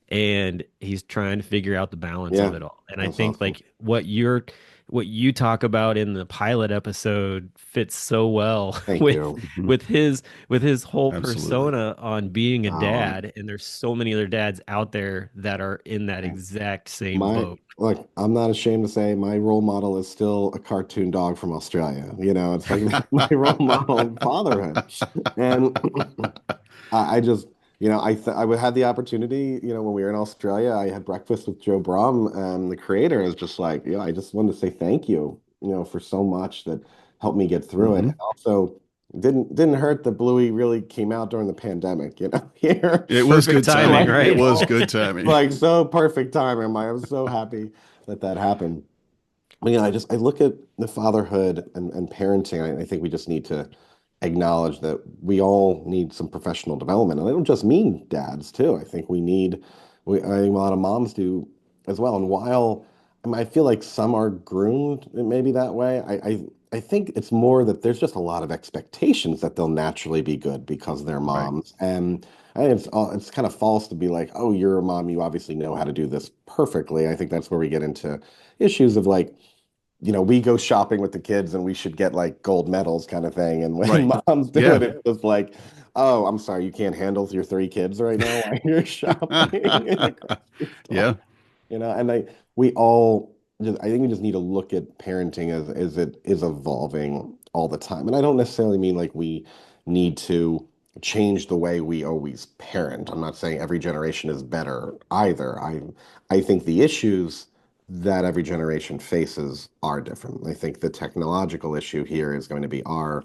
and he's trying to figure out the balance of Yeah. it all. And I That's think awesome. like what you talk about in the pilot episode fits so well Thank with you. Mhm. with his whole Absolutely. persona on being a Um, dad. And there's so many other dads out there that are in that exact same my boat. like, I'm not ashamed to say my role model is still a cartoon dog from Australia. It's like my role model in fatherhood. And I just, I would had the opportunity, when we were in Australia, I had breakfast with Joe Brum, and the creator is just like, I just wanted to say thank you, for so much that helped me get through it. And Mhm. also didn't hurt that Bluey really came out during the pandemic, here. It was Perfect good timing, timing. It right? was good timing. Like so perfect timing. I'm so happy that that happened. But I look at the fatherhood and parenting. I think we just need to acknowledge that we all need some professional development. And I don't just mean dads too. I think I think a lot of moms do as well. And while I feel like some are groomed maybe that way, I think it's more that there's just a lot of expectations that they'll naturally be good because they're Right. moms. And I think it's kind of false to be like, oh, you're a mom, you obviously know how to do this perfectly. I think that's where we get into issues of like, we go shopping with the kids and we should get like gold medals kind of thing. And when Right. moms do it, Yeah. it's just like, oh, I'm sorry, you can't handle your three kids right now while you're shopping in the grocery store. Yeah. And we all I think we just need to look at parenting as it is evolving all the time. And I don't necessarily mean like we need to change the way we always parent. I'm not saying every generation is better either. I think the issues that every generation faces are different. I think the technological issue here is going to be our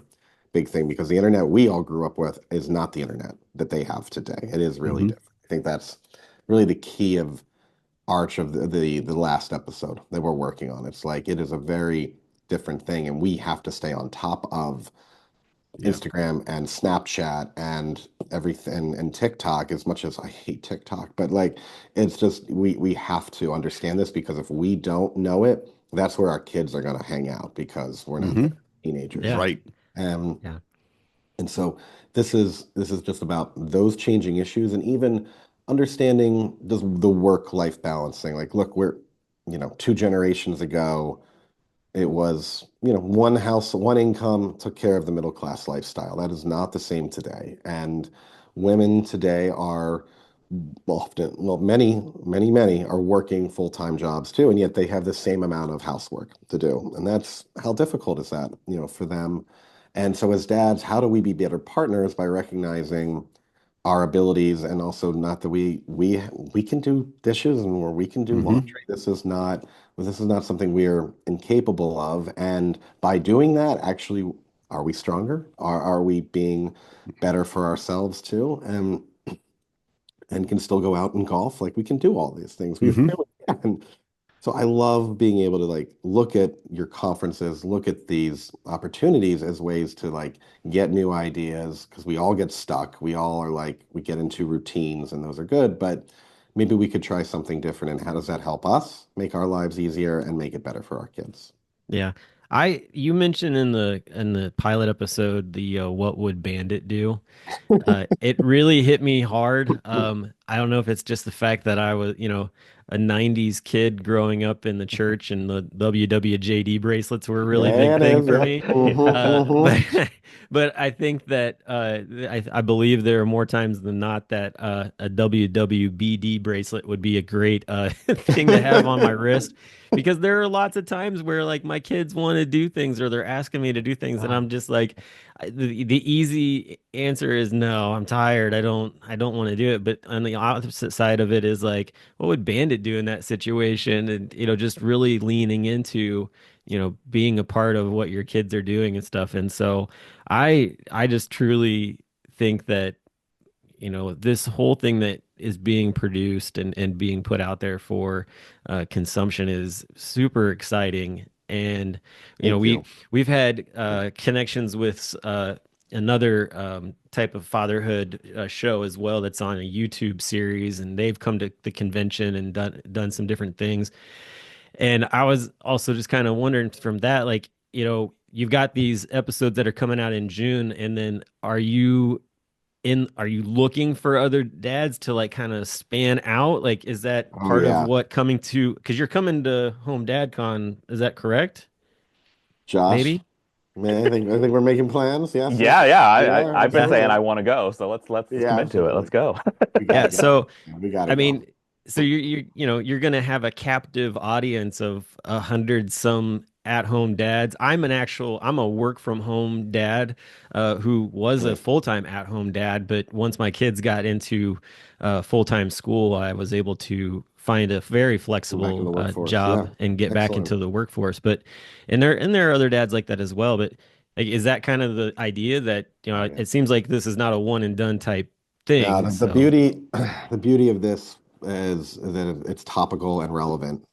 big thing because the internet we all grew up with is not the internet that they have today. It is really Hmm. different. I think that's really the key of arch of the last episode that we're working on. It's like it is a very different thing, and we have to stay on top of Yeah. Instagram and Snapchat and everything and TikTok. As much as I hate TikTok, but like it's just we have to understand this because if we don't know it, that's where our kids are going to hang out because we're not Hmm. there, teenagers. Yeah. Right. Um, Yeah. and so this is just about those changing issues and even understanding the work-life balancing. Like, look, we're, two generations ago, it was, one house, one income took care of the middle class lifestyle. That is not the same today. And women today are often, well, many are working full-time jobs too, and yet they have the same amount of housework to do. And that's how difficult is that, for them. And so as dads, how do we be better partners by recognizing our abilities and also not that we can do dishes and or we can do Hmm. laundry. This is not something we're incapable of. And by doing that, actually, are we stronger? Are we being better for ourselves too? And can still go out and golf. Like we can do all these things. We Hmm. really can. So I love being able to like look at your conferences, look at these opportunities as ways to like get new ideas because we all get stuck. We all are like we get into routines and those are good, but maybe we could try something different. And how does that help us make our lives easier and make it better for our kids? Yeah. You mentioned in the pilot episode the what would Bandit do? It really hit me hard. I don't know if it's just the fact that I was, a 90s kid growing up in the church and the WWJD bracelets were a really big Yeah, it thing is. for Yep. me. But Hmm. but I think that I believe there are more times than not that a WWBD bracelet would be a great thing to have on my wrist because there are lots of times where like my kids want to do things or they're asking me to do things and I'm just like the easy answer is no, I'm tired. I don't want to do it. But on the opposite side of it is like, what would Bandit do in that situation? And just really leaning into, being a part of what your kids are doing and stuff. And so I just truly think that this whole thing that is being produced and being put out there for consumption is super exciting. And Thank you. we've had connections with another type of fatherhood show as well that's on a YouTube series, and they've come to the convention and done some different things. And I was also just kind of wondering from that, like, you've got these episodes that are coming out in June, and then are you looking for other dads to like kind of span out? Like, is that Oh part of yeah, what coming to, because you're coming to Home Dad Con, is that correct? Josh. Maybe? Man, I think we're making plans. Yes, Yeah, yes, yeah. we I, are I've been saying I absolutely. want to go, so let's Yeah, commit to it. Let's absolutely. go. We got Yeah. to go. So, Yeah, we got to I go. mean, so you're gonna have a captive audience of 100 some at-home dads. I'm a work from home dad, who was a Right. full-time at-home dad, but once my kids got into full-time school, I was able to find a very Come back in flexible the workforce. job Yeah. and get back Excellent. into the workforce. But and there are other dads like that as well. But like, is that kind of the idea that Oh yeah. it seems like this is not a one and done type Now, thing? the So. beauty, the beauty of this is that it's topical and relevant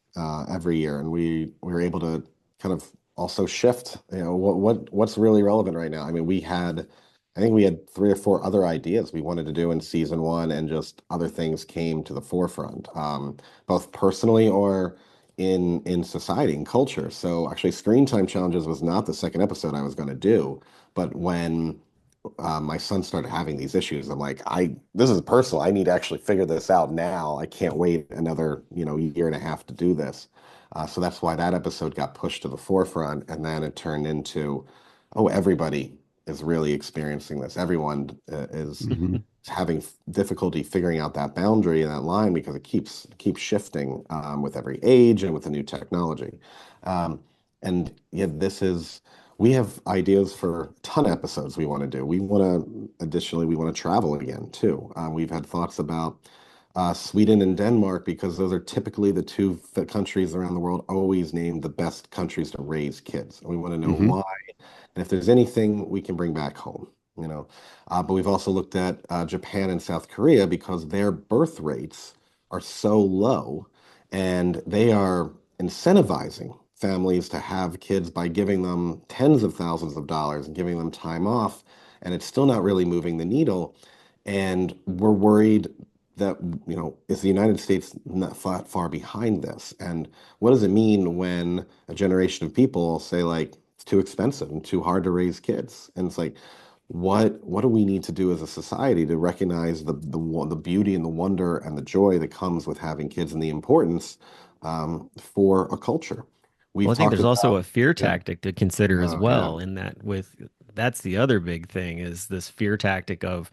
every year, and we're able to kind of also shift. What's really relevant right now. I mean, I think we had three or four other ideas we wanted to do in season one, and just other things came to the forefront, both personally or in society and culture. So actually, screen time challenges was not the second episode I was going to do, but when my son started having these issues, I'm like, this is personal. I need to actually figure this out now. I can't wait another, year and a half to do this. So that's why that episode got pushed to the forefront, and then it turned into, oh, everybody is really experiencing this. Everyone is Hmm. having difficulty figuring out that boundary and that line because it keeps shifting with every age and with the new technology. Um, and yeah, we have ideas for a ton of episodes we want to do. Additionally, we want to travel again too. We've had thoughts about Sweden and Denmark because those are typically the two countries around the world always named the best countries to raise kids. And we want to know Hmm. why and if there's anything we can bring back home, but we've also looked at Japan and South Korea because their birth rates are so low, and they are incentivizing families to have kids by giving them tens of thousands of dollars and giving them time off, and it's still not really moving the needle. And we're worried that, is the United States not far behind this? And what does it mean when a generation of people say, like, it's too expensive and too hard to raise kids? And it's like, what do we need to do as a society to recognize the beauty and the wonder and the joy that comes with having kids and the importance for a culture? Well, We've I think talked there's also about, a fear yeah, tactic to consider as yeah, well, in that with that's the other big thing is this fear tactic of,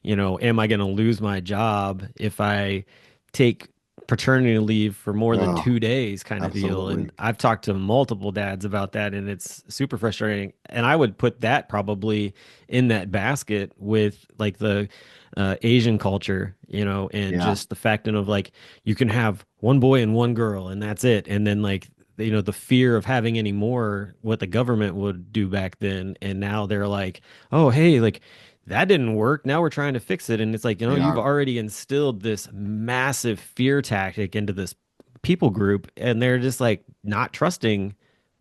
am I going to lose my job if I take paternity leave for more than oh, 2 days kind of deal. And absolutely, I've talked to multiple dads about that, and it's super frustrating. And I would put that probably in that basket with like the Asian culture, and yeah, just the fact of like you can have one boy and one girl, and that's it. And then like the fear of having any more, what the government would do back then, and now they're like, oh hey, like that didn't work, now we're trying to fix it. And it's like, they you've are, already instilled this massive fear tactic into this people group, and they're just like not trusting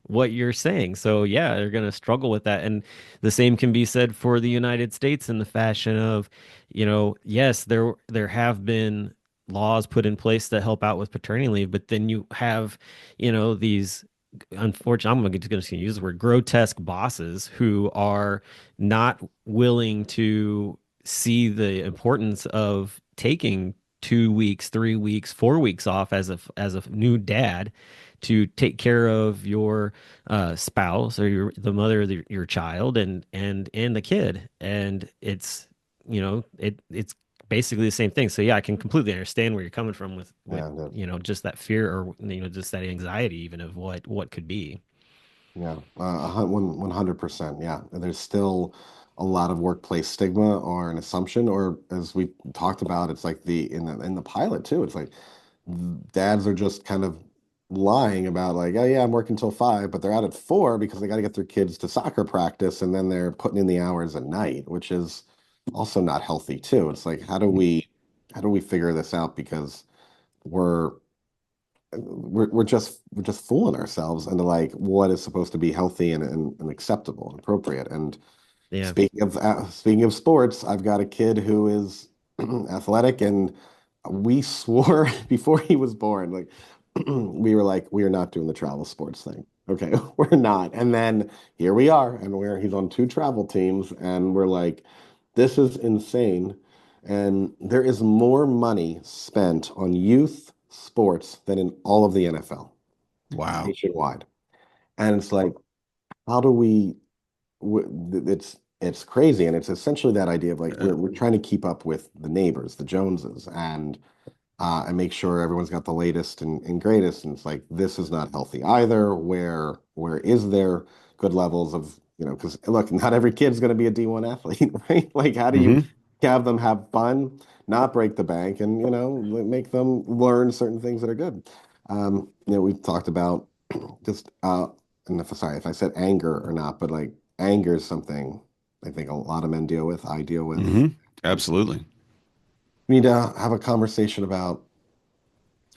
what you're saying. So yeah, they're going to struggle with that. And the same can be said for the United States, in the fashion of, yes, there have been laws put in place that help out with paternity leave, but then you have, these, unfortunately, just going to use the word grotesque bosses who are not willing to see the importance of taking 2 weeks, 3 weeks, 4 weeks off as a new dad to take care of your spouse or the mother of your child, and the kid. And it's basically the same thing. So yeah, I can completely understand where you're coming from with yeah, just that fear, or just that anxiety even of what could be. yeah, 100%. Yeah, and there's still a lot of workplace stigma or an assumption, or as we talked about, it's like in the pilot too. It's like dads are just kind of lying about like, oh yeah, I'm working till 5, but they're out at 4 because they got to get their kids to soccer practice, and then they're putting in the hours at night, which is also not healthy too. It's like, how do we figure this out? Because we're we're just fooling ourselves into like what is supposed to be healthy and acceptable and appropriate. And Yeah. speaking of sports, I've got a kid who is athletic, and we swore before he was born, like we were like, we are not doing the travel sports thing. Okay, we're not. And then here we are, and he's on 2 travel teams, and we're like, this is insane. And there is more money spent on youth sports than in all of the NFL Wow. nationwide. And it's like, how do we it's crazy, and it's essentially that idea of like we're trying to keep up with the neighbors, the Joneses, and make sure everyone's got the latest and greatest. And it's like this is not healthy either. Where is there good levels of, because look, not every kid's going to be a D1 athlete, right? Like how do you Hmm. have them have fun, not break the bank, and make them learn certain things that are good. We've talked about just and sorry if I said anger or not, but like anger is something I think a lot of men deal with. I deal with. Hmm. Absolutely. We need to have a conversation about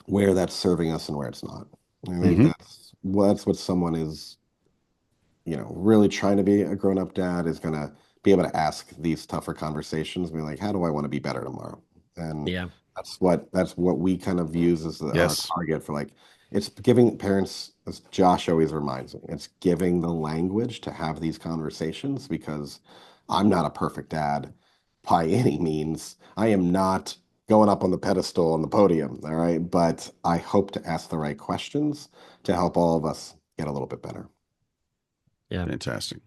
where that's serving us and where it's not. I think Hmm. that's what someone is, really trying to be a grown-up dad is gonna be able to ask these tougher conversations, be like, how do I want to be better tomorrow? And Yeah. that's what we kind of use as our Yes. target for like, it's giving parents, as Josh always reminds me, it's giving the language to have these conversations because I'm not a perfect dad by any means. I am not going up on the pedestal on the podium, all right? But I hope to ask the right questions to help all of us get a little bit better. Yeah. Fantastic.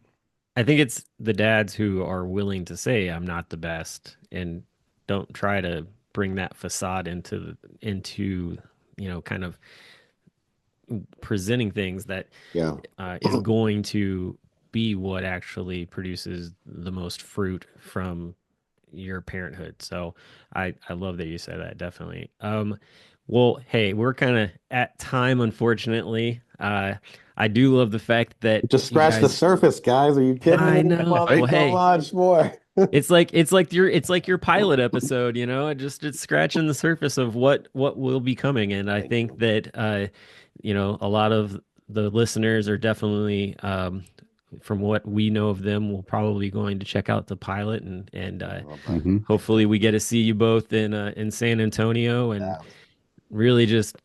I think it's the dads who are willing to say I'm not the best and don't try to bring that facade into kind of presenting things that Yeah. is going to be what actually produces the most fruit from your parenthood. So I love that you said that, definitely. Well, hey, we're kind of at time, unfortunately. I do love the fact that Just you scratch the guys. surface, guys. Are you kidding I me? Come know. on, Well, Right? there's so hey, much more. it's like your pilot episode, it's scratching the surface of what will be coming. And I Thank think you. that a lot of the listeners are definitely from what we know of them will probably going to check out the pilot and I love that. Hmm. hopefully we get to see you both in San Antonio and Yeah. really just,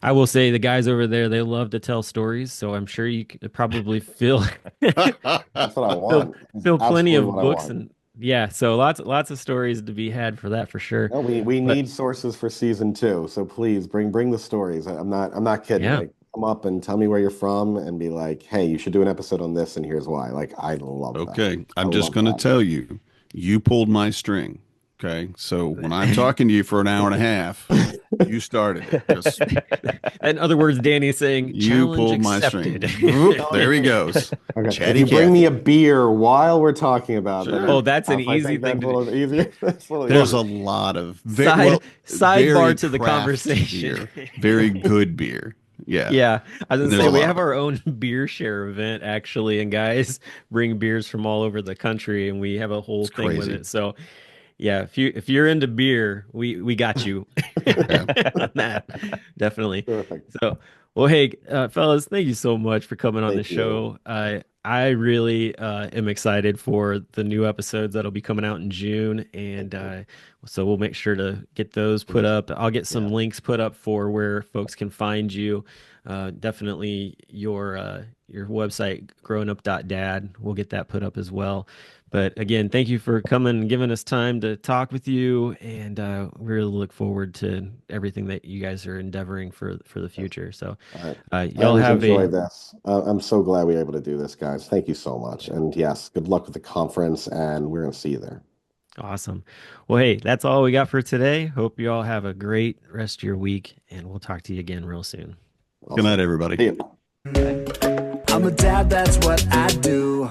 I will say the guys over there, they love to tell stories, so I'm sure you could probably fill That's what I fill want. It's fill plenty absolutely of what I books want. and yeah, so lots of stories to be had for that for sure. No, we But need sources for season two. So please bring the stories. I'm not kidding. yeah, Like come up and tell me where you're from and be like, hey, you should do an episode on this and here's why. Like I love that. Okay. I I'm just love going to that. tell you, you pulled my string. Okay. So when I'm talking to you for an hour and a half, you started it. Just in other words, Danny's saying you challenge pulled my accepted. string. Whoop, Telling there he you. goes. Okay. If Chatty you bring me Cathy. a beer while we're talking about Sure. Oh, that, that's an if I easy think thing that's a to do. little bit easier, that's a little There's Well, a easier. lot of very sidebar to the craft conversation. beer, very good beer. Yeah. Yeah, I was And gonna there's say a we lot have of it. our own beer share event actually, and guys bring beers from all over the country, and we have a whole It's thing with crazy. it. So yeah, if you're into beer, we got you Yeah. on that, definitely. Perfect. So, well, hey, fellas, thank you so much for coming on the Thank you. show. I really am excited for the new episodes that'll be coming out in June, Thank and you. so we'll make sure to get those put up. I'll get some Yeah. links put up for where folks can find you. Definitely your website, growingup.dad. We'll get that put up as well. But again, thank you for coming and giving us time to talk with you, and we really look forward to everything that you guys are endeavoring for the future. So, All right. I y'all always have enjoy a this. I'm so glad we were able to do this, guys. Thank you so much. And yes, good luck with the conference, and we're going to see you there. awesome. Well, hey, that's all we got for today. Hope you all have a great rest of your week, and we'll talk to you again real soon. Good night, Awesome. everybody. See you. I'm a dad, that's what I do.